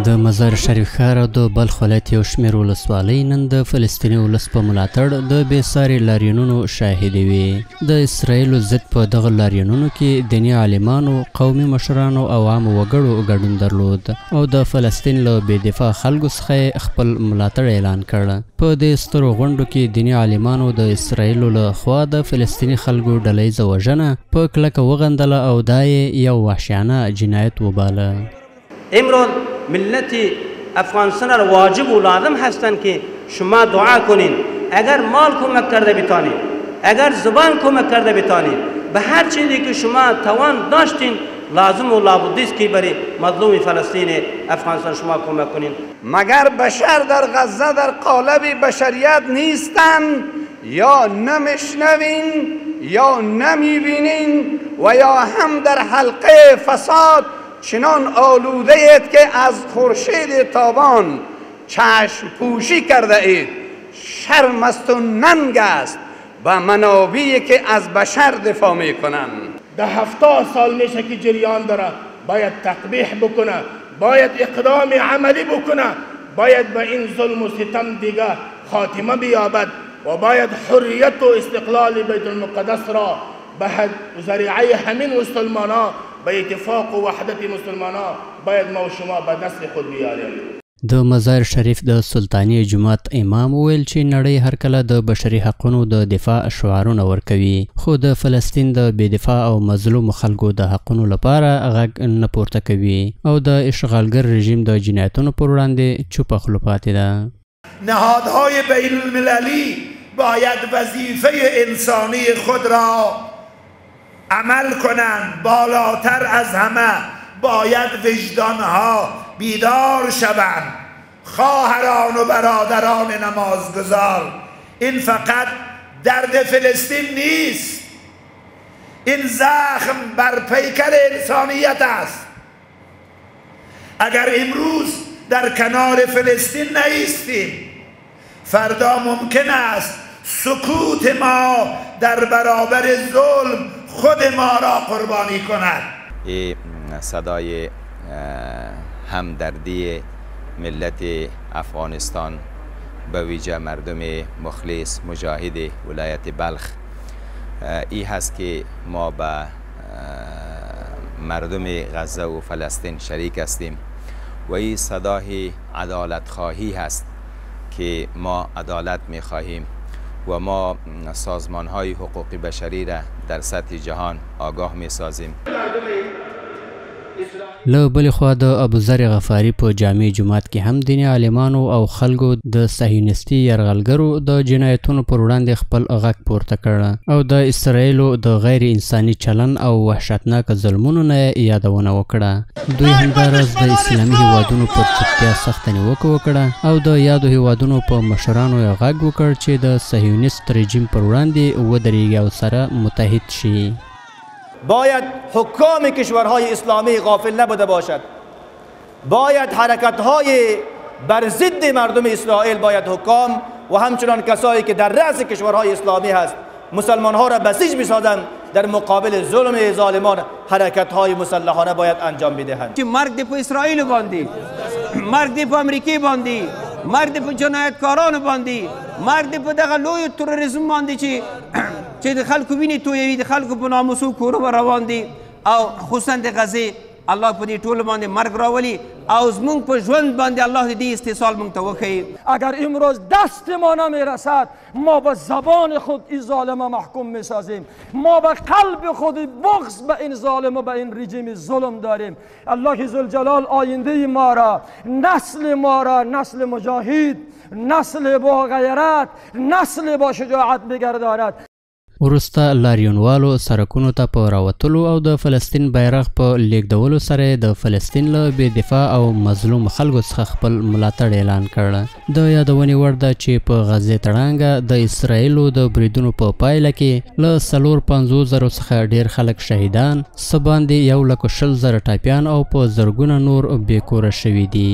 د مزار شریف ښار او د بلخ ولایت یو شمېر ولسوالۍ نن د فلسطیني ولس په ملاتړ د بېساري لاریونونو شاهدې وې. د اسرایلو ضد په دغه لاریونونو کې دیني عالمانو، قومي مشرانو او عامو وګړو ګډون درلود او د فلسطین له بې دفاع خلکو څخه خپل ملاتړ اعلان کړ. په دې سترو غونډو کې دیني عالمانو د اسرایلو له خوا د فلسطیني خلکو ډلهییزه وژنه په کلکه وغندله او دا یې یو وحشیانه جنایت وباله. امروز ملت افغانستان را واجب و لازم هستند که شما دعا کنین. اگر مال کمک کرده بتانید، اگر زبان کمک کرده بتانید، به هر چیزی که شما توان داشتین لازم و لابد است که برای مظلوم فلسطین افغانستان شما کمک کنین. مگر بشر در غزه در قالب بشریت نیستند یا نمیشنوین یا نمیبینین و یا هم در حلقه فساد چنان آلوده اید که از خورشید تابان چشم پوشی کرده اید. شرم است و ننگ است و منابعی که از بشر دفاع می کنند. ده 70 سال میشه که جریان داره، باید تقبیح بکنه، باید اقدام عملی بکنه، باید به این ظلم و ستم دیگه خاتمه بیابد و باید حریت و استقلال بیت المقدس را به ذریعه همین مسلمانان به اتفاق و وحدت مسلمانان باید ما و شما به دست خود بیاریم. د مزار شریف د سلطانی جماعت امام ویل چې نړۍ هر کله د بشري حقونو د دفاع شعارونه ورکوي، خو د فلسطین د بې دفاع او مظلوم خلکو د حقونو لپاره غږ نه پورته کوي او د اشغالګر رژیم د جنایتونو پر وړاندې چوپه خوله پاتې ده. نهادهای بین المللی باید وظیفه انسانی خود را عمل کنند. بالاتر از همه باید وجدانها بیدار شوند. خواهران و برادران نمازگزار، این فقط درد فلسطین نیست، این زخم بر پیکر انسانیت است. اگر امروز در کنار فلسطین نایستیم، فردا ممکن است سکوت ما در برابر ظلم خود ما را قربانی کند. این صدای همدردی ملت افغانستان به ویژه مردم مخلص مجاهد ولایت بلخ این هست که ما به مردم غزه و فلسطین شریک هستیم و این صدای عدالت خواهی هست که ما عدالت می خواهیم و ما سازمان های حقوق بشری را در سطح جهان آگاه می سازیم. له بلې خوا د ابوذر غفاري په جامع جومات کې هم دیني عالمانو او خلکو د صهیونیستي یرغلګرو د جنایتونو پر وړاندې خپل غږ پورته کړ او د اسرایلو د غیر انساني چلن او وحشتناک ظلمونو نه یادونه وکړه. دوی همداراز د اسلامي هیوادونو پر چوپتیا سخته نیوکه وکړه او د یادو هیوادونو په مشرانو یې غږ وکړ چې د صهیونیست رژیم پر وړاندې ودرېږي او سره متحد شي. باید حکام کشورهای اسلامی غافل نبوده باشد. باید حرکت‌های بر ضد مردم اسرائیل، باید حکام و همچنان کسایی که در رأس کشورهای اسلامی هست مسلمان‌ها را بسیج بسازند در مقابل ظلم ظالمان حرکت‌های مسلحانه باید انجام بدهند. مرگ دی په اسرائیل باندې، مرگ دی په امریکا باندې، مرگ دی په جنایتکارانو باندې، مرگ دی په دغه لوی تروریسم باندې چې د خلکو وینې تویوي، د خلکو په ناموسو کورونه روان دي او خصوصا د غزې الله په دې ټولو باندې مرګ راولي او زمونږ په ژوند باندې الله دې استحصال مونږ ته وښیي. اگر امروز دست ما نمیرسد ما به زبان خود این ظالم محکوم میسازیم، ما به قلب خود بغض به این ظالم و به این رژیم ظلم داریم. الله ذوالجلال آینده ما را، نسل ما را نسل مجاهد، نسل با غیرت، نسل با شجاعت بگرداند. وروسته لاریونوالو سرکونو ته په راوتلو او د فلسطین بیرغ په لیږدولو سره د فلسطین له بې دفاع او مظلوم خلکو څخه خپل ملاتړ اعلان کړ. د یادونې وړ ده چې په غزې تړانګه د اسرایلو د بریدونو په پایله کې له 450,000 څخه ډیر خلک شهیدان، څه باندې 120,000 ټاپیان او په زرګونه نور بې کوره شوي دي.